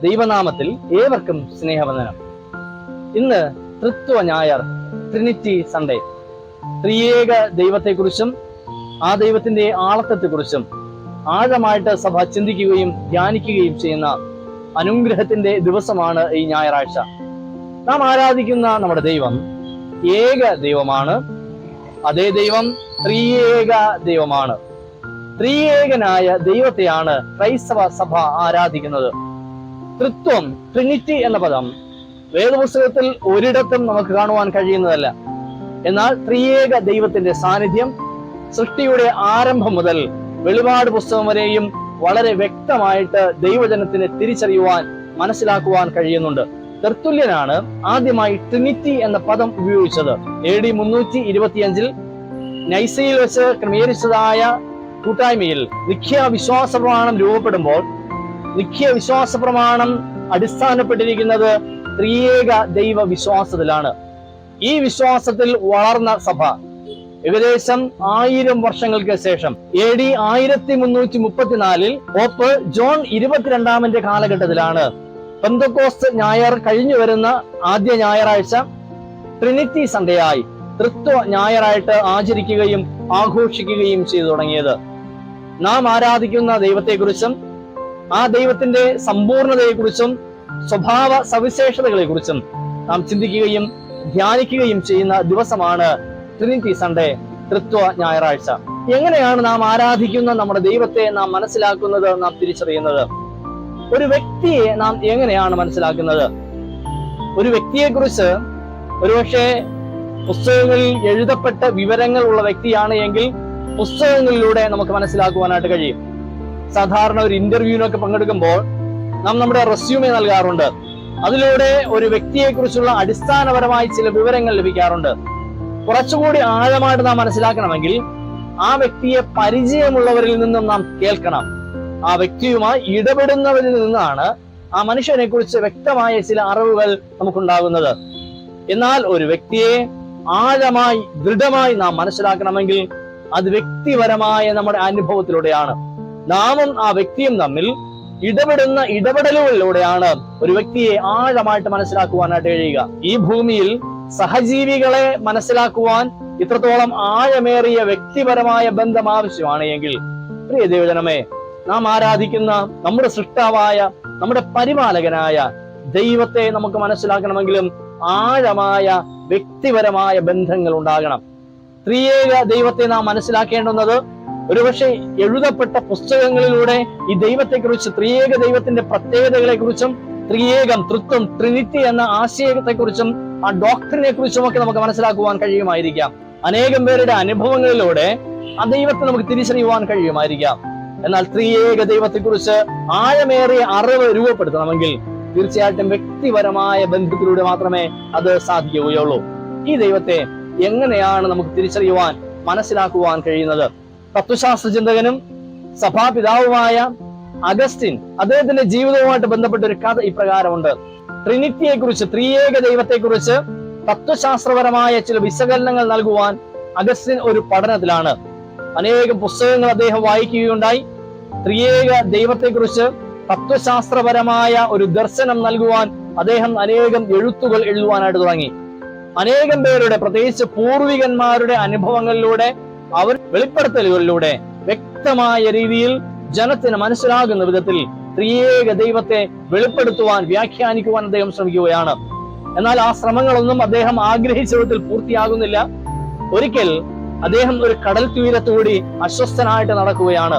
ദൈവനാമത്തിൽ ഏവർക്കും സ്നേഹവന്ദനം. ഇന്ന് തൃത്വ ഞായർ, ട്രിനിറ്റി സൺഡേ. ത്രിയേക ദൈവത്തെക്കുറിച്ചും ആ ദൈവത്തിന്റെ ആളത്വത്തെക്കുറിച്ചും ആഴമായിട്ട് സഭ ചിന്തിക്കുകയും ധ്യാനിക്കുകയും ചെയ്യുന്ന അനുഗ്രഹത്തിന്റെ ദിവസമാണ് ഈ ഞായറാഴ്ച. നാം ആരാധിക്കുന്ന നമ്മുടെ ദൈവം ഏക ദൈവമാണ്. അതേ ദൈവം ത്രിയേക ദൈവമാണ്. ത്രിയേകനായ ദൈവത്തെയാണ് ക്രൈസ്തവ സഭ ആരാധിക്കുന്നത്. തൃത്വം, ട്രിനിറ്റി എന്ന പദം വേദപുസ്തകത്തിൽ ഒരിടത്തും നമുക്ക് കാണുവാൻ കഴിയുന്നതല്ല. എന്നാൽ ത്രിയേക ദൈവത്തിന്റെ സാന്നിധ്യം സൃഷ്ടിയുടെ ആരംഭം മുതൽ വെളിപാട് പുസ്തകം വരെയും വളരെ വ്യക്തമായിട്ട് ദൈവജനത്തിന് തിരിച്ചറിയുവാൻ, മനസ്സിലാക്കുവാൻ കഴിയുന്നുണ്ട്. തെർത്തുല്യനാണ് ആദ്യമായി ട്രിനിറ്റി എന്ന പദം ഉപയോഗിച്ചത്. AD 325 നൈസയിൽ വെച്ച് ക്രമീകരിച്ചതായ കൂട്ടായ്മയിൽ നിഖ്യ വിശ്വാസ പ്രമാണം രൂപപ്പെടുമ്പോൾ നിഖ്യ വിശ്വാസ പ്രമാണം അടിസ്ഥാനപ്പെട്ടിരിക്കുന്നത് ത്രിയേക ദൈവ വിശ്വാസത്തിലാണ്. ഈ വിശ്വാസത്തിൽ വളർന്ന സഭ ഏകദേശം 1000 വർഷങ്ങൾക്ക് ശേഷം AD 1334 പോപ്പ് ജോൺ 22 കാലഘട്ടത്തിലാണ് പെന്തക്കോസ്ത് ഞായർ കഴിഞ്ഞു വരുന്ന ആദ്യ ഞായറാഴ്ച ട്രിനിറ്റി സൺഡേയായി, തൃത്വ ഞായറായിട്ട് ആചരിക്കുകയും ആഘോഷിക്കുകയും ചെയ്തു തുടങ്ങിയത്. നാം ആരാധിക്കുന്ന ദൈവത്തെക്കുറിച്ചും ആ ദൈവത്തിന്റെ സമ്പൂർണതയെക്കുറിച്ചും സ്വഭാവ സവിശേഷതകളെക്കുറിച്ചും നാം ചിന്തിക്കുകയും ധ്യാനിക്കുകയും ചെയ്യുന്ന ദിവസമാണ് ട്രിനിറ്റി സൺഡേ, തൃത്വ ഞായറാഴ്ച. എങ്ങനെയാണ് നാം ആരാധിക്കുന്ന നമ്മുടെ ദൈവത്തെ നാം മനസ്സിലാക്കുന്നത്, നാം തിരിച്ചറിയുന്നത്? ഒരു വ്യക്തിയെ നാം എങ്ങനെയാണ് മനസ്സിലാക്കുന്നത്? ഒരു വ്യക്തിയെക്കുറിച്ച് ഒരുപക്ഷെ പുസ്തകങ്ങളിൽ എഴുതപ്പെട്ട വിവരങ്ങൾ ഉള്ള വ്യക്തിയാണ് എങ്കിൽ പുസ്തകങ്ങളിലൂടെ നമുക്ക് മനസ്സിലാക്കുവാനായിട്ട് കഴിയും. സാധാരണ ഒരു ഇന്റർവ്യൂവിനൊക്കെ പങ്കെടുക്കുമ്പോൾ നാം നമ്മുടെ റെസ്യൂമെ നൽകാറുണ്ട്. അതിലൂടെ ഒരു വ്യക്തിയെ കുറിച്ചുള്ള അടിസ്ഥാനപരമായി ചില വിവരങ്ങൾ ലഭിക്കാറുണ്ട്. കുറച്ചുകൂടി ആഴമായിട്ട് നാം മനസ്സിലാക്കണമെങ്കിൽ ആ വ്യക്തിയെ പരിചയമുള്ളവരിൽ നിന്നും നാം കേൾക്കണം. ആ വ്യക്തിയുമായി ഇടപെടുന്നവരിൽ നിന്നാണ് ആ മനുഷ്യനെ കുറിച്ച് വ്യക്തമായ ചില അറിവുകൾ നമുക്കുണ്ടാകുന്നത്. എന്നാൽ ഒരു വ്യക്തിയെ ആഴമായി, ദൃഢമായി നാം മനസ്സിലാക്കണമെങ്കിൽ അത് വ്യക്തിപരമായ നമ്മുടെ അനുഭവത്തിലൂടെയാണ്. നാമും ആ വ്യക്തിയും തമ്മിൽ ഇടപെടുന്ന ഇടപെടലുകളിലൂടെയാണ് ഒരു വ്യക്തിയെ ആഴമായിട്ട് മനസ്സിലാക്കുവാനായിട്ട് കഴിയുക. ഈ ഭൂമിയിൽ സഹജീവികളെ മനസ്സിലാക്കുവാൻ ഇത്രത്തോളം ആഴമേറിയ വ്യക്തിപരമായ ബന്ധം ആവശ്യമാണ് എങ്കിൽ, പ്രിയ ദൈവജനമേ, നാം ആരാധിക്കുന്ന നമ്മുടെ സൃഷ്ടാവായ, നമ്മുടെ പരിപാലകനായ ദൈവത്തെ നമുക്ക് മനസ്സിലാക്കണമെങ്കിലും ആഴമായ വ്യക്തിപരമായ ബന്ധങ്ങൾ ഉണ്ടാകണം. ത്രിയേക ദൈവത്തെ നാം മനസ്സിലാക്കേണ്ടുന്നത് ഒരുപക്ഷെ എഴുതപ്പെട്ട പുസ്തകങ്ങളിലൂടെ ഈ ദൈവത്തെക്കുറിച്ച്, ത്രിയേക ദൈവത്തിന്റെ പ്രത്യേകതകളെ കുറിച്ചും ത്രിയേകം, തൃത്വം, ട്രിനിറ്റി എന്ന ആശയത്തെക്കുറിച്ചും ആ ഡോക്ടറിനെ കുറിച്ചും ഒക്കെ നമുക്ക് മനസ്സിലാക്കുവാൻ കഴിയുമായിരിക്കാം. അനേകം പേരുടെ അനുഭവങ്ങളിലൂടെ ആ ദൈവത്തെ നമുക്ക് തിരിച്ചറിയുവാൻ കഴിയുമായിരിക്കാം. എന്നാൽ ത്രിയേക ദൈവത്തെക്കുറിച്ച് ആഴമേറിയ അറിവ് രൂപപ്പെടുത്തണമെങ്കിൽ തീർച്ചയായിട്ടും വ്യക്തിപരമായ ബന്ധത്തിലൂടെ മാത്രമേ അത് സാധിക്കുകയുള്ളൂ. ഈ ദൈവത്തെ എങ്ങനെയാണ് നമുക്ക് തിരിച്ചറിയുവാൻ, മനസ്സിലാക്കുവാൻ കഴിയുന്നത്? തത്വശാസ്ത്ര ചിന്തകനും സഭാപിതാവുമായ അഗസ്റ്റിൻ, അദ്ദേഹത്തിന്റെ ജീവിതവുമായിട്ട് ബന്ധപ്പെട്ട ഒരു കഥ ഇപ്രകാരമുണ്ട്. ട്രിനിറ്റിയെ കുറിച്ച്, ത്രിയേക ദൈവത്തെക്കുറിച്ച് തത്വശാസ്ത്രപരമായ ചില വിശകലനങ്ങൾ നൽകുവാൻ അഗസ്റ്റിൻ ഒരു പഠനത്തിലാണ്. അനേകം പുസ്തകങ്ങൾ അദ്ദേഹം വായിക്കുകയുണ്ടായി. ത്രിയേക ദൈവത്തെക്കുറിച്ച് തത്വശാസ്ത്രപരമായ ഒരു ദർശനം നൽകുവാൻ അദ്ദേഹം അനേകം എഴുത്തുകൾ എഴുതുവാനായിട്ട് തുടങ്ങി. അനേകം പേരുടെ, പ്രത്യേകിച്ച് പൂർവികന്മാരുടെ അനുഭവങ്ങളിലൂടെ, അവർ വെളിപ്പെടുത്തലുകളിലൂടെ വ്യക്തമായ രീതിയിൽ ജനത്തിന് മനസ്സിലാകുന്ന വിധത്തിൽ ത്രിയേക ദൈവത്തെ വെളിപ്പെടുത്തുവാൻ, വ്യാഖ്യാനിക്കുവാൻ അദ്ദേഹം ശ്രമിക്കുകയാണ്. എന്നാൽ ആ ശ്രമങ്ങളൊന്നും അദ്ദേഹം ആഗ്രഹിച്ച വിധത്തിൽ പൂർത്തിയാകുന്നില്ല. ഒരിക്കൽ അദ്ദേഹം ഒരു കടൽ തീരത്തുകൂടി അസ്വസ്ഥനായിട്ട് നടക്കുകയാണ്.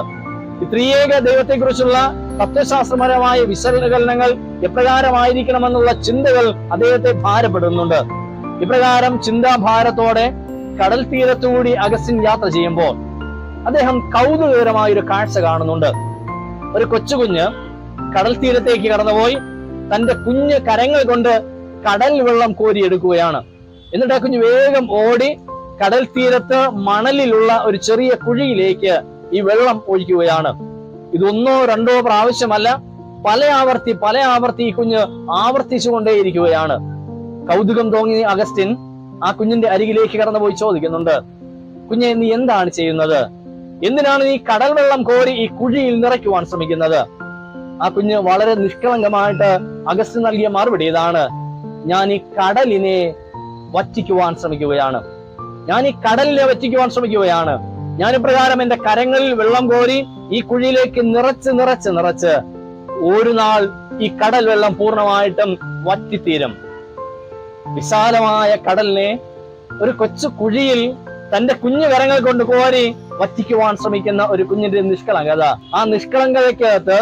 ഈ ത്രിയേക ദൈവത്തെക്കുറിച്ചുള്ള തത്വശാസ്ത്രപരമായ വിശകലനങ്ങൾ എപ്രകാരമായിരിക്കണമെന്നുള്ള ചിന്തകൾ അദ്ദേഹത്തെ ഭാരപ്പെടുന്നുണ്ട്. ഇപ്രകാരം ചിന്താഭാരത്തോടെ കടൽ തീരത്തുകൂടി അഗസ്റ്റിൻ യാത്ര ചെയ്യുമ്പോൾ അദ്ദേഹം കൗതുകകരമായ ഒരു കാഴ്ച കാണുന്നുണ്ട്. ഒരു കൊച്ചുകുഞ്ഞ് കടൽ തീരത്തേക്ക് കടന്നുപോയി തന്റെ കുഞ്ഞ് കരങ്ങൾ കൊണ്ട് കടൽ വെള്ളം കോരിയെടുക്കുകയാണ്. എന്നിട്ട് ആ കുഞ്ഞ് വേഗം ഓടി കടൽ തീരത്ത് മണലിലുള്ള ഒരു ചെറിയ കുഴിയിലേക്ക് ഈ വെള്ളം ഒഴിക്കുകയാണ്. ഇതൊന്നോ രണ്ടോ പ്രാവശ്യമല്ല, പല ആവർത്തി ഈ കുഞ്ഞ് ആവർത്തിച്ചുകൊണ്ടേയിരിക്കുകയാണ്. കൗതുകം തോന്നി അഗസ്റ്റിൻ ആ കുഞ്ഞിന്റെ അരികിലേക്ക് കടന്നുപോയി ചോദിക്കുന്നുണ്ട്, കുഞ്ഞെ, നീ എന്താണ് ചെയ്യുന്നത്? എന്തിനാണ് നീ കടൽ വെള്ളം കോരി ഈ കുഴിയിൽ നിറയ്ക്കുവാൻ ശ്രമിക്കുന്നത്? ആ കുഞ്ഞ് വളരെ നിഷ്കളങ്കമായിട്ട് അഗസ്റ്റിൻ നൽകിയ മറുപടി ഇതാണ്: ഞാൻ ഈ കടലിനെ വറ്റിക്കുവാൻ ശ്രമിക്കുകയാണ്. ഞാൻ ഈ കടലിനെ വറ്റിക്കുവാൻ ശ്രമിക്കുകയാണ്. ഞാൻ ഇപ്രകാരം എന്റെ കരങ്ങളിൽ വെള്ളം കോരി ഈ കുഴിയിലേക്ക് നിറച്ച് നിറച്ച് നിറച്ച് ഒരു നാൾ ഈ കടൽ വെള്ളം പൂർണ്ണമായിട്ടും വറ്റിത്തീരും. വിശാലമായ കടലിനെ ഒരു കൊച്ചു കുഴിയിൽ തന്റെ കുഞ്ഞു കരങ്ങൾ കൊണ്ട് കോരി വറ്റിക്കുവാൻ ശ്രമിക്കുന്ന ഒരു കുഞ്ഞിന്റെ നിഷ്കളങ്കത. ആ നിഷ്കളങ്കതയ്ക്കകത്ത്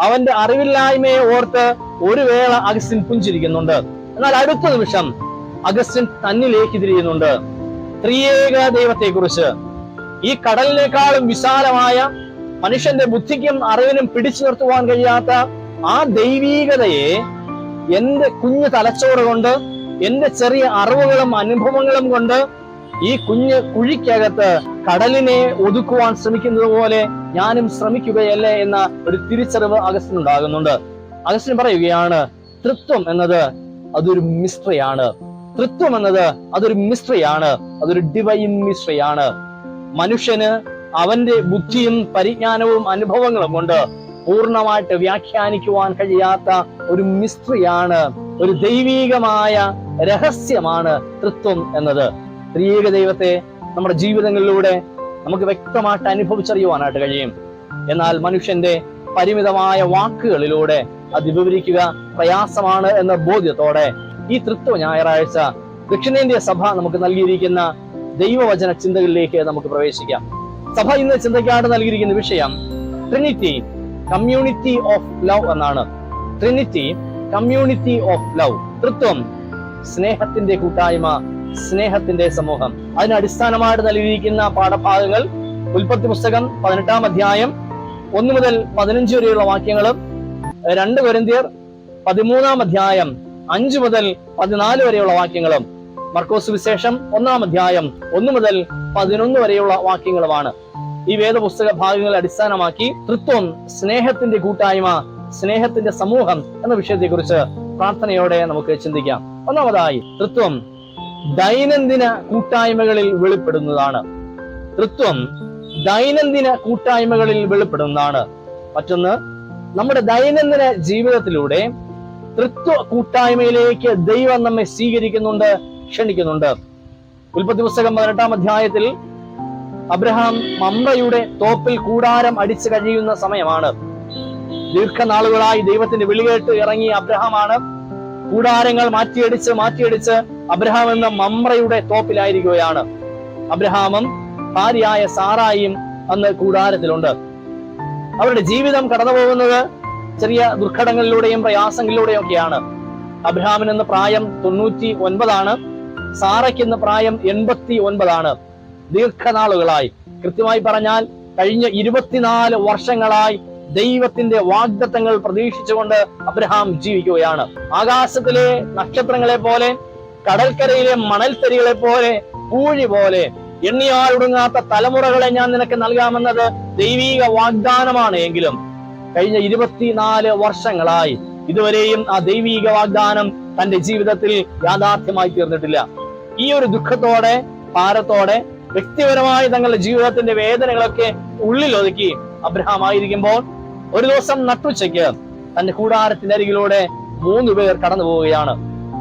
അവന്റെ അറിവില്ലായ്മയെ ഓർത്ത് ഒരു വേള അഗസ്റ്റിൻ പുഞ്ചിരിക്കുന്നുണ്ട്. എന്നാൽ അടുത്ത നിമിഷം അഗസ്റ്റിൻ തന്നിലേക്ക് തിരിയുന്നുണ്ട്. ത്രിയേക ദൈവത്തെക്കുറിച്ച്, ഈ കടലിനേക്കാളും വിശാലമായ, മനുഷ്യന്റെ ബുദ്ധിക്കും അറിവിനും പിടിച്ചു നിർത്തുവാൻ കഴിയാത്ത ആ ദൈവീകതയെ എന്റെ കുഞ്ഞു തലച്ചോറ് കൊണ്ട്, എന്റെ ചെറിയ അറിവുകളും അനുഭവങ്ങളും കൊണ്ട് ഈ കുഞ്ഞ് കുഴിക്കകത്ത് കടലിനെ ഒതുക്കുവാൻ ശ്രമിക്കുന്നത് പോലെ ഞാനും ശ്രമിക്കുകയല്ലേ എന്ന ഒരു തിരിച്ചറിവ് അഗസ്റ്റിൻ ഉണ്ടാകുന്നുണ്ട്. അഗസ്റ്റിൻ പറയുകയാണ്, തൃത്വം എന്നത് അതൊരു മിസ്റ്ററിയാണ്. തൃത്വം എന്നത് അതൊരു മിസ്റ്ററിയാണ്. അതൊരു ഡിവൈൻ മിസ്റ്ററിയാണ്. മനുഷ്യന് അവന്റെ ബുദ്ധിയും പരിജ്ഞാനവും അനുഭവങ്ങളും കൊണ്ട് പൂർണ്ണമായിട്ട് വ്യാഖ്യാനിക്കുവാൻ കഴിയാത്ത ഒരു മിസ്റ്ററിയാണ്, ഒരു ദൈവീകമായ രഹസ്യമാണ് തൃത്വം എന്നത്. ത്രിയേക ദൈവത്തെ നമ്മുടെ ജീവിതങ്ങളിലൂടെ നമുക്ക് വ്യക്തമായിട്ട് അനുഭവിച്ചറിയുവാനായിട്ട് കഴിയും. എന്നാൽ മനുഷ്യന്റെ പരിമിതമായ വാക്കുകളിലൂടെ അത് വിവരിക്കുക പ്രയാസമാണ് എന്ന ബോധ്യത്തോടെ ഈ തൃത്വ ഞായറാഴ്ച ദക്ഷിണേന്ത്യ സഭ നമുക്ക് നൽകിയിരിക്കുന്ന ദൈവവചന ചിന്തകളിലേക്ക് നമുക്ക് പ്രവേശിക്കാം. സഭ ഇന്ന് ചിന്തയ്ക്കായിട്ട് നൽകിയിരിക്കുന്ന വിഷയം ട്രിനിറ്റി, കമ്മ്യൂണിറ്റി ഓഫ് ലവ് എന്നാണ്. Trinity, community of love. തൃത്വം, സ്നേഹത്തിന്റെ കൂട്ടായ്മ, സ്നേഹത്തിന്റെ സമൂഹം. അതിന് അടിസ്ഥാനമായിട്ട് നൽകിയിരിക്കുന്ന പാഠഭാഗങ്ങൾ ഉൽപ്പത്തി പുസ്തകം 18-ാം അധ്യായം 1 മുതൽ 15 വരെയുള്ള വാക്യങ്ങളും, 2 കൊരിന്ത്യർ 13-ാം അധ്യായം 5 മുതൽ 14 വരെയുള്ള വാക്യങ്ങളും, മർക്കോസ് വിശേഷം 1-ാം അധ്യായം 1 മുതൽ 11 വരെയുള്ള വാക്യങ്ങളുമാണ്. ഈ വേദപുസ്തക ഭാഗങ്ങളെ അടിസ്ഥാനമാക്കി തൃത്വം, സ്നേഹത്തിന്റെ കൂട്ടായ്മ, സ്നേഹത്തിന്റെ സമൂഹം എന്ന വിഷയത്തെ കുറിച്ച് പ്രാർത്ഥനയോടെ നമുക്ക് ചിന്തിക്കാം. ഒന്നാമതായി, തൃത്വം ദൈനംദിന കൂട്ടായ്മകളിൽ വെളിപ്പെടുന്നതാണ്. തൃത്വം ദൈനംദിന കൂട്ടായ്മകളിൽ വെളിപ്പെടുന്നതാണ്. മറ്റൊന്ന്, നമ്മുടെ ദൈനംദിന ജീവിതത്തിലൂടെ തൃത്വ കൂട്ടായ്മയിലേക്ക് ദൈവം നമ്മെ സ്വീകരിക്കുന്നുണ്ട്, ക്ഷണിക്കുന്നുണ്ട്. ഉൽപ്പത്തി പുസ്തകം 18-ാം അധ്യായത്തിൽ അബ്രഹാം മമ്രയുടെ തോപ്പിൽ കൂടാരം അടിച്ചു കഴിയുന്ന സമയമാണ്. ദീർഘനാളുകളായി ദൈവത്തിന്റെ വിളികേട്ട് ഇറങ്ങിയ അബ്രഹാമാണ് കൂടാരങ്ങൾ മാറ്റിയടിച്ച് അബ്രഹാം എന്ന മമ്രയുടെ തോപ്പിലായിരിക്കുകയാണ്. അബ്രഹാമും ഭാര്യയായ സാറായും അന്ന് കൂടാരത്തിലുണ്ട്. അവരുടെ ജീവിതം കടന്നു പോകുന്നത് ചെറിയ ദുർഘടങ്ങളിലൂടെയും പ്രയാസങ്ങളിലൂടെയും ഒക്കെയാണ്. അബ്രഹാമിന് പ്രായം 99, സാറയ്ക്ക് പ്രായം 89. ദീർഘനാളുകളായി, കൃത്യമായി പറഞ്ഞാൽ കഴിഞ്ഞ 24 വർഷങ്ങളായി ദൈവത്തിന്റെ വാഗ്ദത്തങ്ങൾ പ്രതീക്ഷിച്ചുകൊണ്ട് അബ്രഹാം ജീവിക്കുകയാണ്. ആകാശത്തിലെ നക്ഷത്രങ്ങളെ പോലെ, കടൽക്കരയിലെ മണൽത്തരികളെ പോലെ, പൂഴി പോലെ എണ്ണിയാലൊടുങ്ങാത്ത തലമുറകളെ ഞാൻ നിനക്ക് നൽകാമെന്നത് ദൈവീക വാഗ്ദാനമാണ്. എങ്കിലും കഴിഞ്ഞ 24 വർഷങ്ങളായി ഇതുവരെയും ആ ദൈവീക വാഗ്ദാനം തന്റെ ജീവിതത്തിൽ യാഥാർത്ഥ്യമായി തീർന്നിട്ടില്ല. ഈ ഒരു ദുഃഖത്തോടെ, ഭാരത്തോടെ, വ്യക്തിപരമായി തങ്ങളുടെ ജീവിതത്തിന്റെ വേദനകളൊക്കെ ഉള്ളിലൊതുക്കി അബ്രഹാം ആയിരിക്കുമ്പോൾ ഒരു ദിവസം നട്ടുച്ചയ്ക്ക് തന്റെ കൂടാരത്തിന്റെ അരികിലൂടെ 3 പേർ കടന്നു പോവുകയാണ്.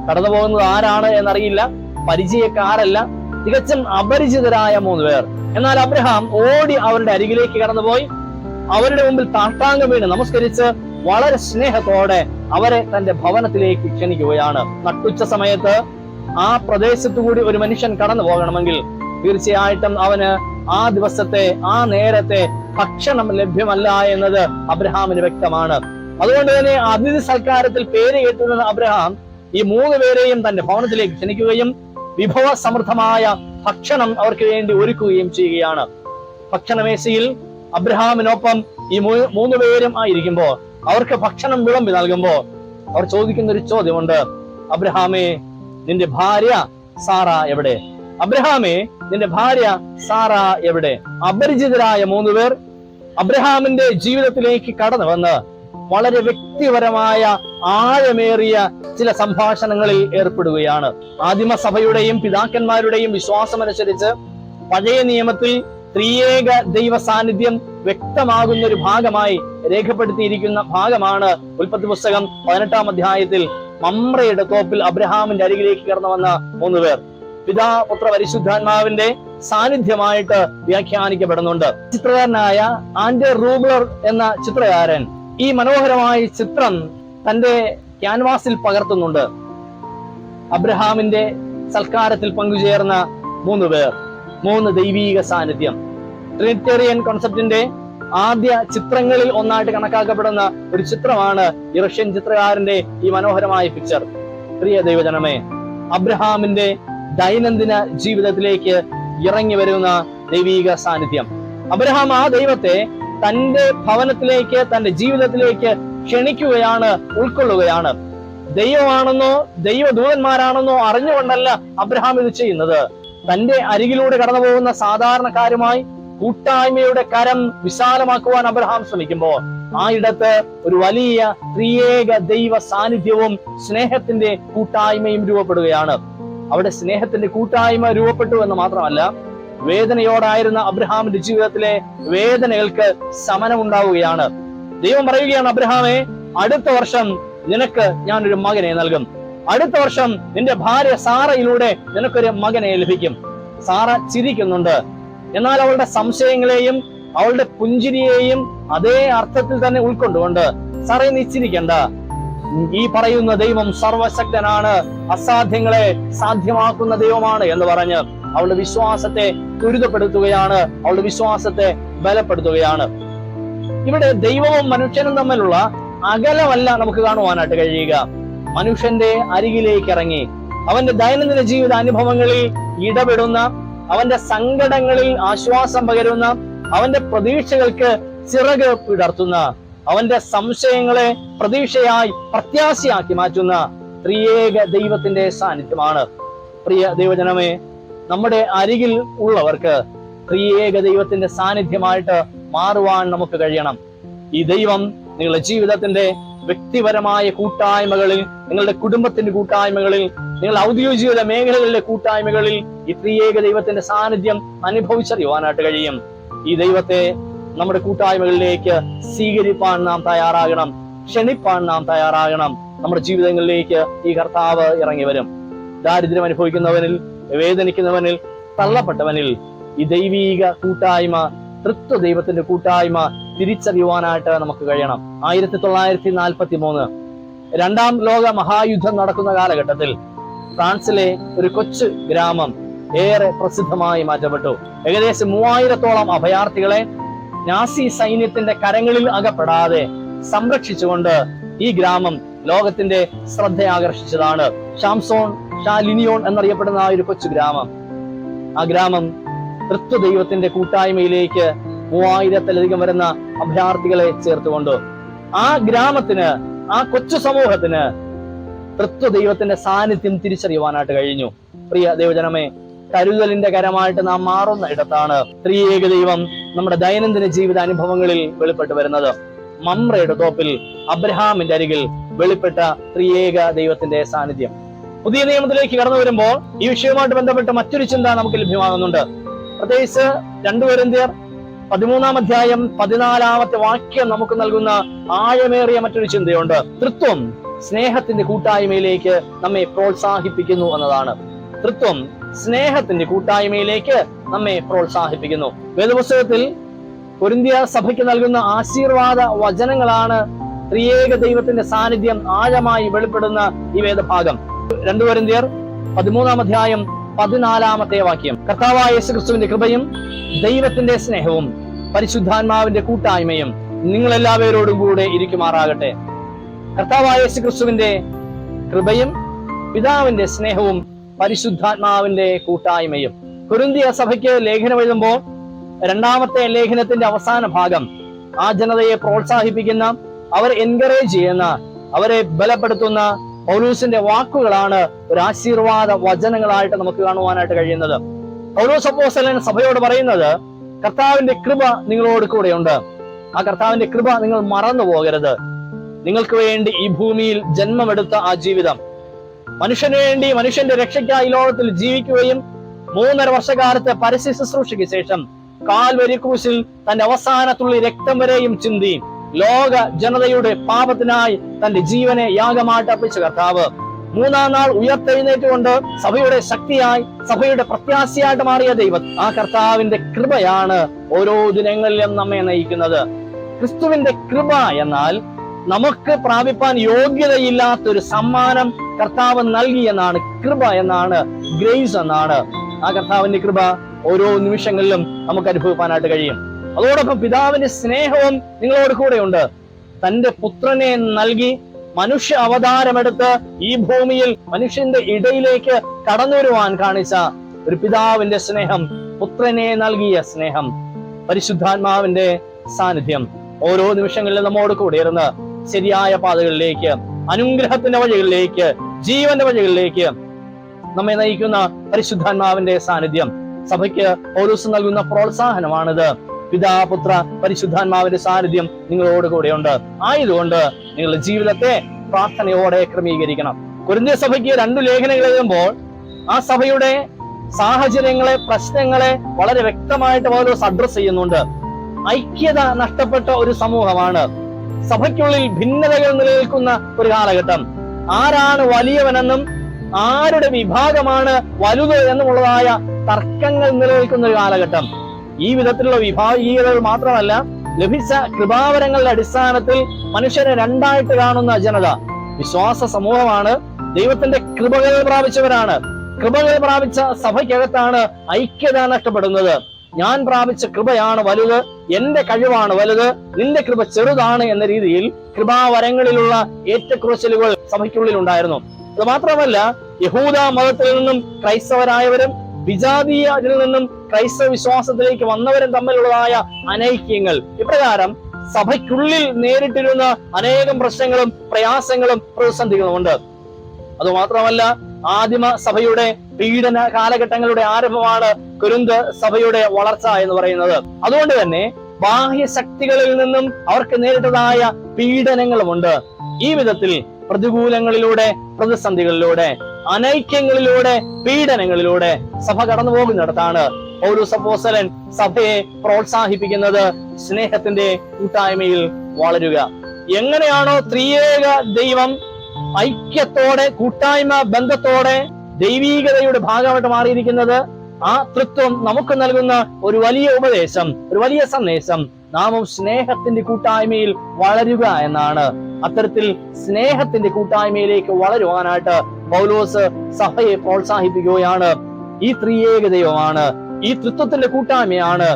കടന്നു പോകുന്നത് ആരാണ് എന്നറിയില്ല, പരിചയക്കാരല്ല, തികച്ചും അപരിചിതരായ 3 പേർ. എന്നാൽ അബ്രഹാം ഓടി അവരുടെ അരികിലേക്ക് കടന്നുപോയി അവരുടെ മുമ്പിൽ താഷ്ടാംഗം വീണ് നമസ്കരിച്ച് വളരെ സ്നേഹത്തോടെ അവരെ തന്റെ ഭവനത്തിലേക്ക് ക്ഷണിക്കുകയാണ്. നട്ടുച്ച സമയത്ത് ആ പ്രദേശത്തു കൂടി ഒരു മനുഷ്യൻ കടന്നു പോകണമെങ്കിൽ തീർച്ചയായിട്ടും അവന് ആ ദിവസത്തെ, ആ നേരത്തെ ഭക്ഷണം ലഭ്യമല്ല എന്നത് അബ്രഹാമിന് വ്യക്തമാണ്. അതുകൊണ്ട് തന്നെ അതിഥി സൽക്കാരത്തിൽ പേര് കേട്ടുന്ന അബ്രഹാം ഈ 3 പേരെയും തന്റെ ഭവനത്തിലേക്ക് ക്ഷണിക്കുകയും വിഭവ സമൃദ്ധമായ ഭക്ഷണം അവർക്ക് വേണ്ടി ഒരുക്കുകയും ചെയ്യുകയാണ്. ഭക്ഷണമേശയിൽ അബ്രഹാമിനൊപ്പം ഈ 3 പേരും ആയിരിക്കുമ്പോൾ, അവർക്ക് ഭക്ഷണം വിളമ്പി നൽകുമ്പോൾ അവർ ചോദിക്കുന്ന ഒരു ചോദ്യമുണ്ട്: അബ്രഹാമേ, നിന്റെ ഭാര്യ സാറ എവിടെ? അബ്രഹാമേ, നിന്റെ ഭാര്യ സാറ എവിടെ? അപരിചിതരായ 3 പേർ അബ്രഹാമിന്റെ ജീവിതത്തിലേക്ക് കടന്നു വന്ന് വളരെ വ്യക്തിപരമായ ആഴമേറിയ ചില സംഭാഷണങ്ങളിൽ ഏർപ്പെടുകയാണ്. ആദിമസഭയുടെയും പിതാക്കന്മാരുടെയും വിശ്വാസമനുസരിച്ച് പഴയ നിയമത്തിൽ ത്രിയേക ദൈവ സാന്നിധ്യം വ്യക്തമാകുന്ന ഒരു ഭാഗമായി രേഖപ്പെടുത്തിയിരിക്കുന്ന ഭാഗമാണ് ഉൽപ്പത്തി പുസ്തകം 18-ാം അധ്യായത്തിൽ മമ്രയുടെ തോപ്പിൽ അബ്രഹാമിന്റെ അരികിലേക്ക് കടന്നു വന്ന 3 പേർ. പിതാ പുത്ര പരിശുദ്ധാത്മാവിന്റെ സാന്നിധ്യമായിട്ട് വ്യാഖ്യാനിക്കപ്പെടുന്നുണ്ട്. ചിത്രകാരനായ ആൻഡ്രെ റൂബ്ലർ എന്ന ചിത്രകാരൻ ഈ മനോഹരമായ ചിത്രം തന്റെ ക്യാൻവാസിൽ പകർത്തുന്നുണ്ട്. അബ്രഹാമിന്റെ സൽക്കാരത്തിൽ പങ്കുചേർന്ന 3 പേർ, 3 ദൈവീക സാന്നിധ്യം. ട്രിനിറ്റേറിയൻ കോൺസെപ്റ്റിന്റെ ആദ്യ ചിത്രങ്ങളിൽ ഒന്നായിട്ട് കണക്കാക്കപ്പെടുന്ന ഒരു ചിത്രമാണ് ഈ റഷ്യൻ ചിത്രകാരന്റെ ഈ മനോഹരമായ പിക്ചർ. പ്രിയ ദൈവജനമേ, അബ്രഹാമിന്റെ ദൈനംദിന ജീവിതത്തിലേക്ക് ഇറങ്ങി വരുന്ന ദൈവീക സാന്നിധ്യം. അബ്രഹാം ആ ദൈവത്തെ തന്റെ ഭവനത്തിലേക്ക്, തന്റെ ജീവിതത്തിലേക്ക് ക്ഷണിക്കുകയാണ്, ഉൾക്കൊള്ളുകയാണ്. ദൈവമാണെന്നോ ദൈവദൂതന്മാരാണെന്നോ അറിഞ്ഞുകൊണ്ടല്ല അബ്രഹാം ഇത് ചെയ്യുന്നത്. തന്റെ അരികിലൂടെ കടന്നു പോകുന്ന സാധാരണക്കാരുമായി കൂട്ടായ്മയുടെ കരം വിശാലമാക്കുവാൻ അബ്രഹാം ശ്രമിക്കുമ്പോൾ ആ ഇടത്ത് ഒരു വലിയ ത്രിയേക ദൈവ സാന്നിധ്യവും സ്നേഹത്തിന്റെ കൂട്ടായ്മയും രൂപപ്പെടുകയാണ്. അവിടെ സ്നേഹത്തിന്റെ കൂട്ടായ്മ രൂപപ്പെട്ടു എന്ന് മാത്രമല്ല, വേദനയോടായിരുന്ന അബ്രഹാമിന്റെ ജീവിതത്തിലെ വേദനകൾക്ക് ശമനം ഉണ്ടാവുകയാണ്. ദൈവം പറയുകയാണ്, അബ്രഹാമേ, അടുത്ത വർഷം നിനക്ക് ഞാനൊരു മകനെ നൽകും. അടുത്ത വർഷം നിന്റെ ഭാര്യ സാറയിലൂടെ നിനക്കൊരു മകനെ ലഭിക്കും. സാറ ചിരിക്കുന്നുണ്ട്. എന്നാൽ അവളുടെ സംശയങ്ങളെയും അവളുടെ പുഞ്ചിരിയെയും അതേ അർത്ഥത്തിൽ തന്നെ ഉൾക്കൊണ്ടുകൊണ്ട്, സാറേ നീ ചിരിക്കണ്ട, ഈ പറയുന്ന ദൈവം സർവശക്തനാണ്, അസാധ്യങ്ങളെ സാധ്യമാക്കുന്ന ദൈവമാണ് എന്ന് പറഞ്ഞ് അവളുടെ വിശ്വാസത്തെ ത്വരിതപ്പെടുത്തുകയാണ്, അവളുടെ വിശ്വാസത്തെ ബലപ്പെടുത്തുകയാണ്. ഇവിടെ ദൈവവും മനുഷ്യനും തമ്മിലുള്ള അകലമല്ല നമുക്ക് കാണുവാനായിട്ട് കഴിയുക. മനുഷ്യന്റെ അരികിലേക്ക് ഇറങ്ങി അവന്റെ ദൈനംദിന ജീവിത അനുഭവങ്ങളിൽ ഇടപെടുന്ന, അവന്റെ സങ്കടങ്ങളിൽ ആശ്വാസം പകരുന്ന, അവന്റെ പ്രതീക്ഷകൾക്ക് ചിറക് വിടർത്തുന്ന, അവന്റെ സംശയങ്ങളെ പ്രതീക്ഷയായി പ്രത്യാശയാക്കി മാറ്റുന്ന ത്രിയേക ദൈവത്തിന്റെ സാന്നിധ്യമാണ്. പ്രിയ ദൈവജനമേ, നമ്മുടെ അരികിൽ ഉള്ളവർക്ക് ത്രിയേക ദൈവത്തിന്റെ സാന്നിധ്യമായിട്ട് മാറുവാൻ നമുക്ക് കഴിയണം. ഈ ദൈവം നിങ്ങളുടെ ജീവിതത്തിന്റെ വ്യക്തിപരമായ കൂട്ടായ്മകളിൽ, നിങ്ങളുടെ കുടുംബത്തിന്റെ കൂട്ടായ്മകളിൽ, നിങ്ങളുടെ ഔദ്യോഗിക മേഖലകളിലെ കൂട്ടായ്മകളിൽ ഈ ത്രിയേക ദൈവത്തിന്റെ സാന്നിധ്യം അനുഭവിച്ചറിയുവാനായിട്ട് കഴിയും. ഈ ദൈവത്തെ നമ്മുടെ കൂട്ടായ്മകളിലേക്ക് സ്വീകരിപ്പാൻ നാം തയ്യാറാകണം, ക്ഷണിപ്പാൻ നാം തയ്യാറാകണം. നമ്മുടെ ജീവിതങ്ങളിലേക്ക് ഈ കർത്താവ് ഇറങ്ങി വരും. ദാരിദ്ര്യം അനുഭവിക്കുന്നവനിൽ, വേദനിക്കുന്നവനിൽ, തള്ളപ്പെട്ടവനിൽ ഈ ദൈവീക കൂട്ടായ്മ, തൃത്വ ദൈവത്തിന്റെ കൂട്ടായ്മ തിരിച്ചറിയുവാനായിട്ട് നമുക്ക് കഴിയണം. 1943 2-ാം ലോക മഹായുദ്ധം നടക്കുന്ന കാലഘട്ടത്തിൽ ഫ്രാൻസിലെ ഒരു കൊച്ചു ഗ്രാമം ഏറെ പ്രസിദ്ധമായി മാറ്റപ്പെട്ടു. ഏകദേശം 3000-ഓളം അഭയാർത്ഥികളെ നാസി സൈന്യത്തിന്റെ കരങ്ങളിൽ അകപ്പെടാതെ സംരക്ഷിച്ചുകൊണ്ട് ഈ ഗ്രാമം ലോകത്തിന്റെ ശ്രദ്ധ ആകർഷിച്ചതാണ്. ഷാംസോൺ ലിനിയോൺ എന്നറിയപ്പെടുന്ന ആ ഒരു കൊച്ചു ഗ്രാമം, ആ ഗ്രാമം തൃത്വ ദൈവത്തിന്റെ കൂട്ടായ്മയിലേക്ക് 3000-ത്തിലധികം വരുന്ന അഭയാർത്ഥികളെ ചേർത്തുകൊണ്ട് ആ ഗ്രാമത്തിന്, ആ കൊച്ചു സമൂഹത്തിന് തൃത്വ ദൈവത്തിന്റെ സാന്നിധ്യം തിരിച്ചറിയുവാനായിട്ട് കഴിഞ്ഞു. പ്രിയ ദൈവജനമേ, കരുതലിന്റെ കരമായിട്ട് നാം മാറുന്ന ഇടത്താണ് ത്രിയേക ദൈവം നമ്മുടെ ദൈനംദിന ജീവിത അനുഭവങ്ങളിൽ വെളിപ്പെട്ടു വരുന്നത്. മമ്രയുടെ തോപ്പിൽ അബ്രഹാമിന്റെ അരികിൽ വെളിപ്പെട്ട ത്രിയേക ദൈവത്തിന്റെ സാന്നിധ്യം. പുതിയ നിയമത്തിലേക്ക് കടന്നു വരുമ്പോൾ ഈ വിഷയവുമായിട്ട് ബന്ധപ്പെട്ട് മറ്റൊരു ചിന്ത നമുക്ക് ലഭ്യമാകുന്നുണ്ട്. പ്രത്യേകിച്ച് 2 കൊരിന്ത്യർ 13-ാം അധ്യായം 14-ാമത്തെ വാക്യം നമുക്ക് നൽകുന്ന ആഴമേറിയ മറ്റൊരു ചിന്തയുണ്ട്. തൃത്വം സ്നേഹത്തിന്റെ കൂട്ടായ്മയിലേക്ക് നമ്മെ പ്രോത്സാഹിപ്പിക്കുന്നു എന്നതാണ്. തൃത്വം സ്നേഹത്തിന്റെ കൂട്ടായ്മയിലേക്ക് നമ്മെ പ്രോത്സാഹിപ്പിക്കുന്നു. വേദപുസ്തകത്തിൽ കൊരിന്ത്യ സഭയ്ക്ക് നൽകുന്ന ആശീർവാദ വചനങ്ങളാണ് ത്രിയേക ദൈവത്തിന്റെ സാന്നിധ്യം ആഴമായി വെളിപ്പെടുന്ന ഈ വേദഭാഗം. 2 കൊരിന്ത്യർ 13-ാം അധ്യായം 14-ാമത്തെ വാക്യം. കർത്താവായ യേശുക്രിസ്തുവിന്റെ കൃപയും ദൈവത്തിന്റെ സ്നേഹവും പരിശുദ്ധാത്മാവിന്റെ കൂട്ടായ്മയും നിങ്ങളെല്ലാവരോടും കൂടെ ഇരിക്കുമാറാകട്ടെ. കർത്താവായ യേശുക്രിസ്തുവിന്റെ കൃപയും പിതാവിന്റെ സ്നേഹവും പരിശുദ്ധാത്മാവിന്റെ കൂട്ടായ്മയും. കൊരിന്ത്യ സഭയ്ക്ക് ലേഖനം എഴുതുമ്പോൾ 2-ാമത്തെ ലേഖനത്തിന്റെ അവസാന ഭാഗം ആ ജനതയെ പ്രോത്സാഹിപ്പിക്കുന്ന, അവരെ എൻകറേജ് ചെയ്യുന്ന, അവരെ ബലപ്പെടുത്തുന്ന പൗലോസിന്റെ വാക്കുകളാണ് ഒരു ആശീർവാദ വചനങ്ങളായിട്ട് നമുക്ക് കാണുവാനായിട്ട് കഴിയുന്നത്. പൗലോസ് അപ്പോസ്തലൻ സഭയോട് പറയുന്നത്, കർത്താവിന്റെ കൃപ നിങ്ങളോട് കൂടെയുണ്ട്. ആ കർത്താവിന്റെ കൃപ നിങ്ങൾ മറന്നു പോകരുത്. നിങ്ങൾക്ക് വേണ്ടി ഈ ഭൂമിയിൽ ജന്മമെടുത്ത ആ ജീവിതം, മനുഷ്യന് വേണ്ടി, മനുഷ്യന്റെ രക്ഷയ്ക്കായി ലോകത്തിൽ ജീവിക്കുകയും 3.5 വർഷക്കാലത്തെ പരസ്യ ശുശ്രൂഷയ്ക്ക് ശേഷം കാൽവരി ക്രൂശിൽ തന്റെ അവസാനത്തുള്ളി രക്തം വരെയും ചിന്തി ലോക ജനതയുടെ പാപത്തിനായി തന്റെ ജീവനെ യാഗമായിട്ട് അർപ്പിച്ച കർത്താവ് മൂന്നാം നാൾ ഉയർത്തെഴുന്നേറ്റുകൊണ്ട് സഭയുടെ ശക്തിയായി സഭയുടെ പ്രത്യാശയായിട്ട് മാറിയ ദൈവം, ആ കർത്താവിന്റെ കൃപയാണ് ഓരോ ദിനങ്ങളിലും നമ്മെ നയിക്കുന്നത്. ക്രിസ്തുവിന്റെ കൃപ എന്നാൽ നമുക്ക് പ്രാപിപ്പാൻ യോഗ്യതയില്ലാത്തൊരു സമ്മാനം കർത്താവ് നൽകി എന്നാണ്. കൃപ എന്നാണ്, ഗ്രേസ് എന്നാണ്. ആ കർത്താവിന്റെ കൃപ ഓരോ നിമിഷങ്ങളിലും നമുക്ക് അനുഭവിക്കാനായിട്ട് കഴിയും. അതോടൊപ്പം പിതാവിന്റെ സ്നേഹവും നിങ്ങളോട് കൂടെയുണ്ട്. തന്റെ പുത്രനെ നൽകി മനുഷ്യ അവതാരമെടുത്ത് ഈ ഭൂമിയിൽ മനുഷ്യന്റെ ഇടയിലേക്ക് കടന്നു വരുവാൻ കാണിച്ച ഒരു പിതാവിന്റെ സ്നേഹം, പുത്രനെ നൽകിയ സ്നേഹം, പരിശുദ്ധാത്മാവിന്റെ സാന്നിധ്യം ഓരോ നിമിഷങ്ങളിലും നമ്മോട് കൂടെ ഇരുന്ന് ശരിയായ പാതകളിലേക്ക്, അനുഗ്രഹത്തിന്റെ വഴികളിലേക്ക്, ജീവന്റെ വഴികളിലേക്ക് നമ്മെ നയിക്കുന്ന പരിശുദ്ധാത്മാവിന്റെ സാന്നിധ്യം സഭയ്ക്ക് പൗലോസ് നൽകുന്ന പ്രോത്സാഹനമാണിത്. പിതാപുത്ര പരിശുദ്ധാത്മാവിന്റെ സാന്നിധ്യം നിങ്ങളോട് കൂടെയുണ്ട്. ആയതുകൊണ്ട് നിങ്ങളുടെ ജീവിതത്തെ പ്രാർത്ഥനയോടെ ക്രമീകരിക്കണം. കൊരിന്ത്യ സഭയ്ക്ക് 2 ലേഖനങ്ങൾ എഴുതുമ്പോൾ ആ സഭയുടെ സാഹചര്യങ്ങളെ, പ്രശ്നങ്ങളെ വളരെ വ്യക്തമായിട്ട് പൗലോസ് അഡ്രസ് ചെയ്യുന്നുണ്ട്. ഐക്യത നഷ്ടപ്പെട്ട ഒരു സമൂഹമാണ്. സഭയ്ക്കുള്ളിൽ ഭിന്നതകൾ നിലനിൽക്കുന്ന ഒരു കാലഘട്ടം. ആരാണ് വലിയവനെന്നും ആരുടെ വിഭാഗമാണ് വലുത് എന്നുമുള്ളതായ തർക്കങ്ങൾ നിലനിൽക്കുന്ന ഒരു കാലഘട്ടം. ഈ വിധത്തിലുള്ള വിഭാഗീയതകൾ മാത്രമല്ല, ലഭിച്ച കൃപാവരങ്ങളുടെ അടിസ്ഥാനത്തിൽ മനുഷ്യരെ രണ്ടായിട്ട് കാണുന്ന ജനത വിശ്വാസ സമൂഹമാണ്. ദൈവത്തിന്റെ കൃപകൾ പ്രാപിച്ചവരാണ്. കൃപകൾ പ്രാപിച്ച സഭയ്ക്കകത്താണ് ഐക്യത നഷ്ടപ്പെടുന്നത്. ഞാൻ പ്രാപിച്ച കൃപയാണ് വലുത്, എന്റെ കഴിവാണ് വലുത്, നിന്റെ കൃപ ചെറുതാണ് എന്ന രീതിയിൽ കൃപാവരങ്ങളിലുള്ള ഏറ്റക്കുറച്ചിലുകൾ സഭയ്ക്കുള്ളിൽ ഉണ്ടായിരുന്നു. അത് മാത്രമല്ല, യഹൂദ മതത്തിൽ നിന്നും ക്രൈസ്തവരായവരും വിജാതീയത്തിൽ നിന്നും ക്രൈസ്തവ വിശ്വാസത്തിലേക്ക് വന്നവരും തമ്മിലുള്ളതായ അനൈക്യങ്ങൾ, ഇപ്രകാരം സഭയ്ക്കുള്ളിൽ നേരിട്ടിരുന്ന അനേകം പ്രശ്നങ്ങളും പ്രയാസങ്ങളും പ്രതിസന്ധികളും ഉണ്ട്. അതുമാത്രമല്ല, ആദിമ സഭയുടെ പീഡന കാലഘട്ടങ്ങളുടെ ആരംഭമാണ് കൊരിന്ത് സഭയുടെ വളർച്ച എന്ന് പറയുന്നത്. അതുകൊണ്ട് തന്നെ ബാഹ്യ ശക്തികളിൽ നിന്നും അവർക്ക് നേരിട്ടതായ പീഡനങ്ങളുമുണ്ട്. ഈ വിധത്തിൽ പ്രതികൂലങ്ങളിലൂടെ, പ്രതിസന്ധികളിലൂടെ, അനൈക്യങ്ങളിലൂടെ, പീഡനങ്ങളിലൂടെ സഭ കടന്നു പോകുന്നിടത്താണ് പൗലോസ് അപ്പോസ്തലൻ സഭയെ പ്രോത്സാഹിപ്പിക്കുന്നത് സ്നേഹത്തിന്റെ കൂട്ടായ്മയിൽ വളരുക. എങ്ങനെയാണോ ത്രിയേക ദൈവം ഐക്യത്തോടെ, കൂട്ടായ്മ ബന്ധത്തോടെ ദൈവീകതയുടെ ഭാഗമായിട്ട് മാറിയിരിക്കുന്നത്, ആ തൃത്വം നമുക്ക് നൽകുന്ന ഒരു വലിയ ഉപദേശം, ഒരു വലിയ സന്ദേശം നാമും സ്നേഹത്തിന്റെ കൂട്ടായ്മയിൽ വളരുക എന്നാണ്. അത്തരത്തിൽ സ്നേഹത്തിന്റെ കൂട്ടായ്മയിലേക്ക് വളരുവാനായിട്ട് പൗലോസ് സഭയെ പ്രോത്സാഹിപ്പിക്കുകയാണ്. ഈ ത്രിയേക ദൈവമാണ്, ഈ തൃത്വത്തിന്റെ കൂട്ടായ്മയാണ്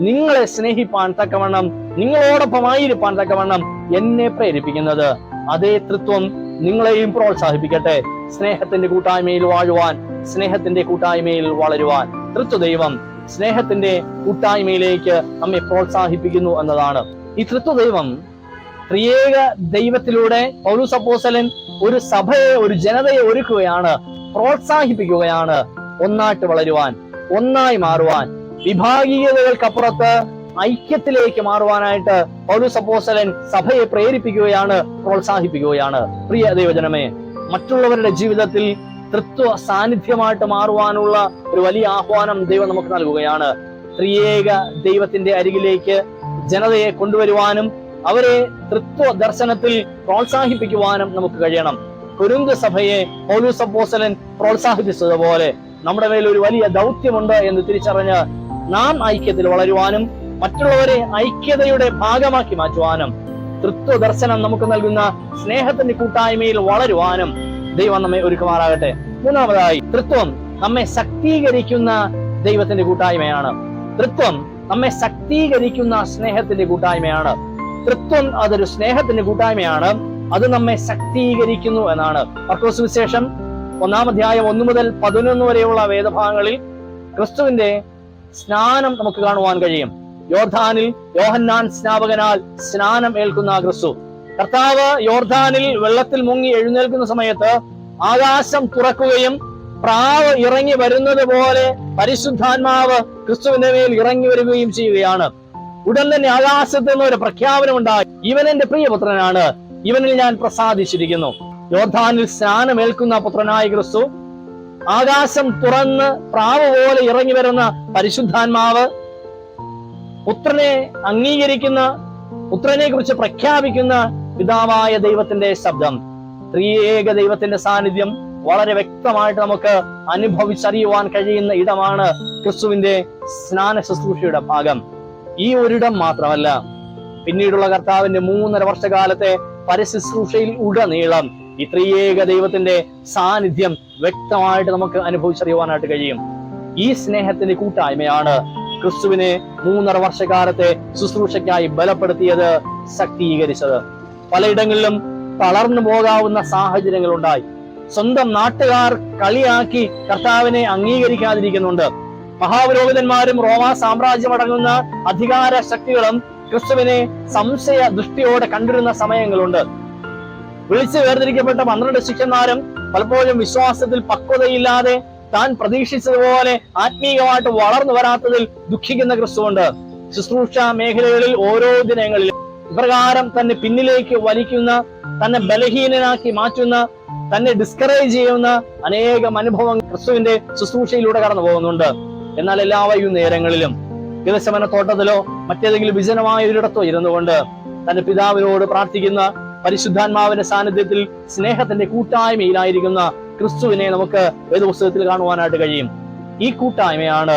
നിങ്ങളെ സ്നേഹിപ്പാൻ തക്കവണ്ണം, നിങ്ങളോടൊപ്പമായിരിക്കാൻ തക്കവണ്ണം എന്നെ പ്രേരിപ്പിക്കുന്നത്. അതേ തൃത്വം നിങ്ങളെയും പ്രോത്സാഹിപ്പിക്കട്ടെ സ്നേഹത്തിന്റെ കൂട്ടായ്മയിൽ വാഴുവാൻ, സ്നേഹത്തിന്റെ കൂട്ടായ്മയിൽ വളരുവാൻ. തൃത്വദൈവം സ്നേഹത്തിന്റെ കൂട്ടായ്മയിലേക്ക് നമ്മെ പ്രോത്സാഹിപ്പിക്കുന്നു എന്നതാണ്. ഈ തൃത്വദൈവം, ത്രിയേക ദൈവത്തിലൂടെ പൗലോസ് അപ്പോസ്തലൻ ഒരു സഭയെ, ഒരു ജനതയെ ഒരുക്കുകയാണ്, പ്രോത്സാഹിപ്പിക്കുകയാണ് ഒന്നായിട്ട് വളരുവാൻ, ഒന്നായി മാറുവാൻ, വിഭാഗീയതകൾക്കപ്പുറത്ത് ഐക്യത്തിലേക്ക് മാറുവാനായിട്ട് പൗലോസ് അപ്പോസ്തലൻ സഭയെ പ്രേരിപ്പിക്കുകയാണ്, പ്രോത്സാഹിപ്പിക്കുകയാണ്. പ്രിയ ദൈവജനമേ, മറ്റുള്ളവരുടെ ജീവിതത്തിൽ തൃത്വ സാന്നിധ്യമായിട്ട് മാറുവാനുള്ള ഒരു വലിയ ആഹ്വാനം ദൈവം നമുക്ക് നൽകുകയാണ്. ത്രിയേക ദൈവത്തിന്റെ അരികിലേക്ക് ജനതയെ കൊണ്ടുവരുവാനും അവരെ തൃത്വ ദർശനത്തിൽ പ്രോത്സാഹിപ്പിക്കുവാനും നമുക്ക് കഴിയണം. കൊരിന്ത് സഭയെ പൗലോസ് അപ്പോസ്തലൻ പ്രോത്സാഹിപ്പിച്ചതുപോലെ നമ്മുടെ മേൽ ഒരു വലിയ ദൗത്യമുണ്ട് എന്ന് തിരിച്ചറിഞ്ഞ് നാം ഐക്യത്തിൽ വളരുവാനും മറ്റുള്ളവരെ ഐക്യതയുടെ ഭാഗമാക്കി മാറ്റുവാനും തൃത്വ ദർശനം നമുക്ക് നൽകുന്ന സ്നേഹത്തിന്റെ കൂട്ടായ്മയിൽ വളരുവാനും ദൈവം നമ്മെ ഒരുക്കുമാറാകട്ടെ. മൂന്നാമതായി, തൃത്വം നമ്മെ ശക്തീകരിക്കുന്ന ദൈവത്തിന്റെ കൂട്ടായ്മയാണ്. തൃത്വം നമ്മെ ശക്തീകരിക്കുന്ന സ്നേഹത്തിന്റെ കൂട്ടായ്മയാണ്. തൃത്വം അതൊരു സ്നേഹത്തിന്റെ കൂട്ടായ്മയാണ്, അത് നമ്മെ ശക്തീകരിക്കുന്നു എന്നാണ്. മർക്കോസ് സുവിശേഷം 1-ാം അധ്യായം 1 മുതൽ 11 വരെയുള്ള വേദഭാഗങ്ങളിൽ ക്രിസ്തുവിന്റെ സ്നാനം നമുക്ക് കാണുവാൻ കഴിയും. യോർദാനിൽ യോഹന്നാൻ സ്നാപകനാൽ സ്നാനം ഏൽക്കുന്ന ക്രിസ്തു. കർത്താവ് യോർദാനിൽ വെള്ളത്തിൽ മുങ്ങി എഴുന്നേൽക്കുന്ന സമയത്ത് ആകാശം തുറക്കുകയും പ്രാവ് ഇറങ്ങി വരുന്നത് പോലെ പരിശുദ്ധാത്മാവ് ക്രിസ്തുവിന്റെ മേൽ ഇറങ്ങി വരികയും ചെയ്യുകയാണ്. ഉടൻ തന്നെ ആകാശത്ത് നിന്ന് ഒരു പ്രഖ്യാപനം ഉണ്ടായി, ഇവൻ എന്റെ പ്രിയപുത്രനാണ്, ഇവനിൽ ഞാൻ പ്രസാദിച്ചിരിക്കുന്നു. യോർദാനിൽ സ്നാനമേൽക്കുന്ന പുത്രനായ ക്രിസ്തു, ആകാശം തുറന്ന് പ്രാവ് പോലെ ഇറങ്ങി വരുന്ന പരിശുദ്ധാത്മാവ്, പുത്രനെ അംഗീകരിക്കുന്ന, പുത്രനെ കുറിച്ച് പ്രഖ്യാപിക്കുന്ന പിതാവായ ദൈവത്തിന്റെ ശബ്ദം, ത്രിയേക ദൈവത്തിന്റെ സാന്നിധ്യം വളരെ വ്യക്തമായിട്ട് നമുക്ക് അനുഭവിച്ചറിയുവാൻ കഴിയുന്ന ഇടമാണ് ക്രിസ്തുവിന്റെ സ്നാന ശുശ്രൂഷയുടെ ഭാഗം. ഈ ഒരിടം മാത്രമല്ല, പിന്നീടുള്ള കർത്താവിന്റെ 3.5 വർഷകാലത്തെ പരശുശ്രൂഷയിൽ ഉടനീളം ഈ ത്രിയേക ദൈവത്തിന്റെ സാന്നിധ്യം വ്യക്തമായിട്ട് നമുക്ക് അനുഭവിച്ചറിയുവാനായിട്ട് കഴിയും. ഈ സ്നേഹത്തിന്റെ കൂട്ടായ്മയാണ് ക്രിസ്തുവിനെ 3.5 വർഷക്കാലത്തെ ശുശ്രൂഷയ്ക്കായി ബലപ്പെടുത്തിയത്, ശക്തീകരിച്ചത്. പലയിടങ്ങളിലും തളർന്നു പോകാവുന്ന സാഹചര്യങ്ങൾ ഉണ്ടായി. സ്വന്തം നാട്ടുകാർ കളിയാക്കി കർത്താവിനെ അംഗീകരിക്കാതിരിക്കുന്നുണ്ട്. മഹാപുരോഹിതന്മാരും റോമാ സാമ്രാജ്യം അടങ്ങുന്ന അധികാര ശക്തികളും ക്രിസ്തുവിനെ സംശയ ദൃഷ്ടിയോടെ കണ്ടിരുന്ന സമയങ്ങളുണ്ട്. വിളിച്ചു വേർതിരിക്കപ്പെട്ട 12 ശിഷ്യന്മാരും പലപ്പോഴും വിശ്വാസത്തിൽ പക്വതയില്ലാതെ താൻ പ്രതീക്ഷിച്ചതുപോലെ ആത്മീയമായിട്ട് വളർന്നു വരാത്തതിൽ ദുഃഖിക്കുന്ന ക്രിസ്തുവുണ്ട്. ശുശ്രൂഷ മേഖലകളിൽ ഓരോ ദിനങ്ങളിലും ഇപ്രകാരം തന്നെ പിന്നിലേക്ക് വലിക്കുന്ന, തന്നെ ബലഹീനനാക്കി മാറ്റുന്ന, തന്നെ ഡിസ്കറേജ് ചെയ്യുന്ന അനേകം അനുഭവം ക്രിസ്തുവിന്റെ ശുശ്രൂഷയിലൂടെ കടന്നു പോകുന്നുണ്ട്. എന്നാൽ എല്ലാ വൈകുന്നേരങ്ങളിലും ഗെത്സമന തോട്ടത്തിലോ മറ്റേതെങ്കിലും വിജനമായ ഒരിടത്തോ ഇരുന്നുകൊണ്ട് തന്റെ പിതാവിനോട് പ്രാർത്ഥിക്കുന്ന, പരിശുദ്ധാത്മാവിന്റെ സാന്നിധ്യത്തിൽ സ്നേഹത്തിന്റെ കൂട്ടായ്മയിലായിരിക്കുന്ന ക്രിസ്തുവിനെ നമുക്ക് വേദപുസ്തകത്തിൽ കാണുവാനായിട്ട് കഴിയും. ഈ കൂട്ടായ്മയാണ്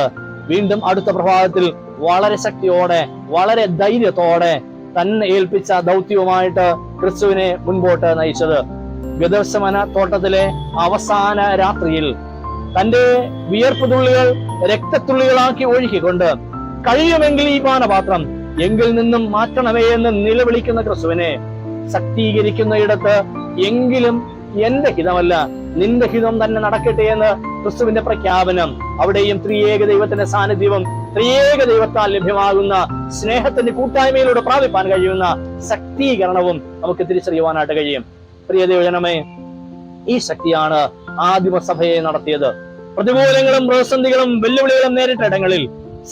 വീണ്ടും അടുത്ത പ്രഭാതത്തിൽ വളരെ ശക്തിയോടെ, വളരെ ധൈര്യത്തോടെ തന്നെ ഏൽപ്പിച്ച ദൗത്യവുമായിട്ട് ക്രിസ്തുവിനെ മുൻപോട്ട് നയിച്ചത്. ഗെത്സമന തോട്ടത്തിലെ അവസാന രാത്രിയിൽ തന്റെ വിയർപ്പ് തുള്ളികൾ രക്തത്തുള്ളികളാക്കി ഒഴുക്കിക്കൊണ്ട് കഴിയുമെങ്കിൽ ഈ പാനപാത്രം എങ്കിൽ നിന്നും മാറ്റണമേ എന്ന് നിലവിളിക്കുന്ന ക്രിസ്തുവിനെ ശക്തീകരിക്കുന്ന ഇടത്ത് എങ്കിലും എന്റെ ഹിതമല്ല നിന്റെ ഹിതം തന്നെ നടക്കട്ടെ എന്ന് ക്രിസ്തുവിന്റെ പ്രഖ്യാപനം, അവിടെയും ത്രിയേക ദൈവത്തിന്റെ സാന്നിധ്യവും ത്രിയേക ദൈവത്താൽ ലഭ്യമാകുന്ന സ്നേഹത്തിന്റെ കൂട്ടായ്മയിലൂടെ പ്രാപിപ്പാൻ കഴിയുന്ന ശക്തീകരണവും നമുക്ക് തിരിച്ചറിയുവാനായിട്ട് കഴിയും. പ്രിയ ദൈവജനമേ, ഈ ശക്തിയാണ് ആദിമസഭയെ നടത്തിയത്. പ്രതികൂലങ്ങളും പ്രതിസന്ധികളും വെല്ലുവിളികളും നേരിട്ട ഇടങ്ങളിൽ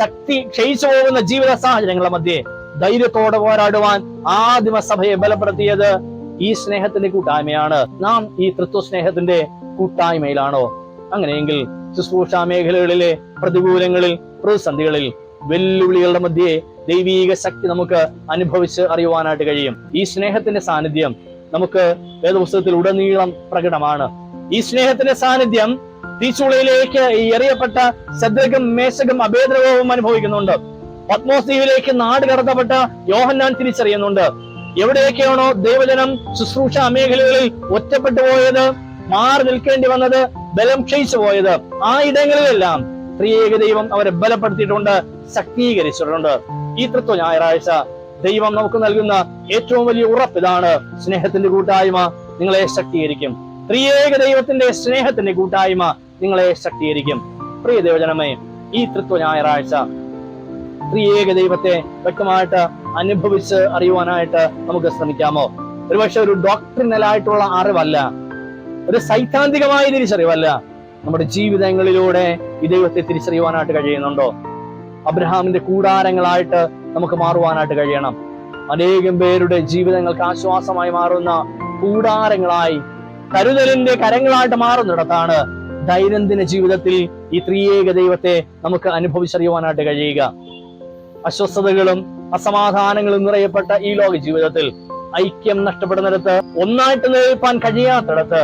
ശക്തി ക്ഷയിച്ചു പോകുന്ന ജീവിത സാഹചര്യങ്ങളുടെ മധ്യേ ധൈര്യത്തോടെ പോരാടുവാൻ ആദിമസഭയെ ബലപ്പെടുത്തിയത് ഈ സ്നേഹത്തിന്റെ കൂട്ടായ്മയാണ്. നാം ഈ തൃത്വ സ്നേഹത്തിന്റെ കൂട്ടായ്മയിലാണോ? അങ്ങനെയെങ്കിൽ ശുശ്രൂഷ മേഖലകളിലെ പ്രതികൂലങ്ങളിൽ, പ്രതിസന്ധികളിൽ, വെല്ലുവിളികളുടെ മധ്യേ ദൈവീക ശക്തി നമുക്ക് അനുഭവിച്ച് അറിയുവാനായിട്ട് കഴിയും. ഈ സ്നേഹത്തിന്റെ സാന്നിധ്യം നമുക്ക് വേദപുസ്തകത്തിൽ ഉടനീളം പ്രകടമാണ്. ഈ സ്നേഹത്തിന്റെ സാന്നിധ്യം തീച്ചൂളയിലേക്ക് എറിയപ്പെട്ട ശദ്രക്കും മേശകും അബേദ്നെഗോവും അനുഭവിക്കുന്നുണ്ട്. പത്മോസ് ദ്വീപിലേക്ക് നാട് കടത്തപ്പെട്ട യോഹന്നാൻ തിരിച്ചറിയുന്നുണ്ട്. എവിടെയൊക്കെയാണോ ദൈവജനം ശുശ്രൂഷ മേഖലകളിൽ ഒറ്റപ്പെട്ടു പോയത്, മാറി നിൽക്കേണ്ടി വന്നത്, ബലം ക്ഷയിച്ചു പോയത്, ആ ഇടങ്ങളിലെല്ലാം ത്രിയേക ദൈവം അവരെ ബലപ്പെടുത്തിയിട്ടുണ്ട്, ശക്തീകരിച്ചിട്ടുണ്ട്. ഈ തൃത്വ ഞായറാഴ്ച ദൈവം നമുക്ക് നൽകുന്ന ഏറ്റവും വലിയ ഉറപ്പിതാണ്, സ്നേഹത്തിന്റെ കൂട്ടായ്മ നിങ്ങളെ ശക്തീകരിക്കും. ത്രിയേക ദൈവത്തിന്റെ സ്നേഹത്തിന്റെ കൂട്ടായ്മ നിങ്ങളെ ശക്തീകരിക്കും. പ്രിയ ദൈവജനമേ, ഈ തൃത്വ ഞായറാഴ്ച ത്രിയേക ദൈവത്തെ വ്യക്തമായിട്ട് അനുഭവിച്ച് അറിയുവാനായിട്ട് നമുക്ക് ശ്രമിക്കാമോ? ഒരുപക്ഷെ ഒരു ഡോക്ട്രിനലായിട്ടുള്ള അറിവല്ല, ഒരു സൈദ്ധാന്തികമായ തിരിച്ചറിവല്ല, നമ്മുടെ ജീവിതങ്ങളിലൂടെ ഈ ദൈവത്തെ തിരിച്ചറിയുവാനായിട്ട് കഴിയുന്നുണ്ടോ? അബ്രഹാമിന്റെ കൂടാരങ്ങളായിട്ട് നമുക്ക് മാറുവാനായിട്ട് കഴിയണം. അനേകം പേരുടെ ജീവിതങ്ങൾക്ക് ആശ്വാസമായി മാറുന്ന കൂടാരങ്ങളായി, കരുതലിന്റെ കരങ്ങളായിട്ട് മാറുന്നിടത്താണ് ദൈനംദിന ജീവിതത്തിൽ ഈ ത്രിയേക ദൈവത്തെ നമുക്ക് അനുഭവിച്ചറിയുവാനായിട്ട് കഴിയുക. അസ്വസ്ഥതകളും അസമാധാനങ്ങളും നിറയപ്പെട്ട ഈ ലോക ജീവിതത്തിൽ ഐക്യം നഷ്ടപ്പെടുന്നിടത്ത്, ഒന്നായിട്ട് നിൽപ്പാൻ കഴിയാത്തിടത്ത്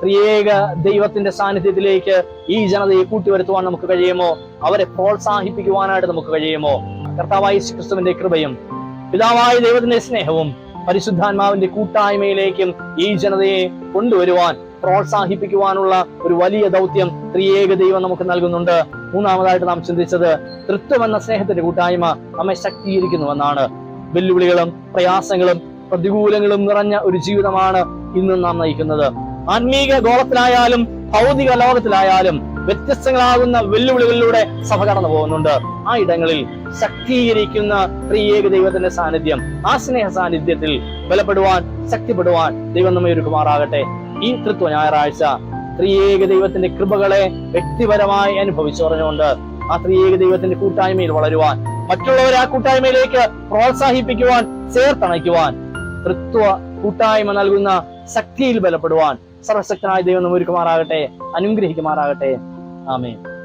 ത്രിയേക ദൈവത്തിന്റെ സാന്നിധ്യത്തിലേക്ക് ഈ ജനതയെ കൂട്ടിവരുത്തുവാൻ നമുക്ക് കഴിയുമോ? അവരെ പ്രോത്സാഹിപ്പിക്കുവാനായിട്ട് നമുക്ക് കഴിയുമോ? കർത്താവായ യേശു ക്രിസ്തുവിന്റെ കൃപയും പിതാവായ ദൈവത്തിന്റെ സ്നേഹവും പരിശുദ്ധാത്മാവിന്റെ കൂട്ടായ്മയിലേക്കും ഈ ജനതയെ കൊണ്ടുവരുവാൻ, പ്രോത്സാഹിപ്പിക്കുവാനുള്ള ഒരു വലിയ ദൗത്യം ത്രിയേക ദൈവം നമുക്ക് നൽകുന്നുണ്ട്. മൂന്നാമതായിട്ട് നാം ചിന്തിച്ചത്, തൃത്വം എന്ന സ്നേഹത്തിന്റെ കൂട്ടായ്മ നമ്മെ ശക്തീകരിക്കുന്നുവെന്നാണ്. വെല്ലുവിളികളും പ്രയാസങ്ങളും പ്രതികൂലങ്ങളും നിറഞ്ഞ ഒരു ജീവിതമാണ് ഇന്ന് നാം നയിക്കുന്നത്. ആത്മീക ഗോളത്തിലായാലും ഭൗതിക ലോകത്തിലായാലും വ്യത്യസ്തങ്ങളാകുന്ന വെല്ലുവിളികളിലൂടെ സഭ കടന്നു പോകുന്നുണ്ട്. ആ ഇടങ്ങളിൽ ശക്തീകരിക്കുന്ന ത്രിയേക ദൈവത്തിന്റെ സാന്നിധ്യം, ആ സ്നേഹ സാന്നിധ്യത്തിൽ ബലപ്പെടുവാൻ, ശക്തിപ്പെടുവാൻ ദൈവം നമ്മെ ഒരുക്കുമാറാകട്ടെ. ഈ തൃത്വ ഞായറാഴ്ച ത്രിയേക ദൈവത്തിന്റെ കൃപകളെ വ്യക്തിപരമായി അനുഭവിച്ചറിഞ്ഞുകൊണ്ട് ആ ത്രിയേക ദൈവത്തിന്റെ കൂട്ടായ്മയിൽ വളരുവാൻ, മറ്റുള്ളവരെ ആ കൂട്ടായ്മയിലേക്ക് പ്രോത്സാഹിപ്പിക്കുവാൻ, ചേർത്തണയ്ക്കുവാൻ, തൃത്വ കൂട്ടായ്മ നൽകുന്ന ശക്തിയിൽ ബലപ്പെടുവാൻ സർവശക്തനായ ദൈവം നമ്മെ ഒരുക്കുമാറാകട്ടെ, അനുഗ്രഹിക്കുമാറാകട്ടെ. ആമേൻ.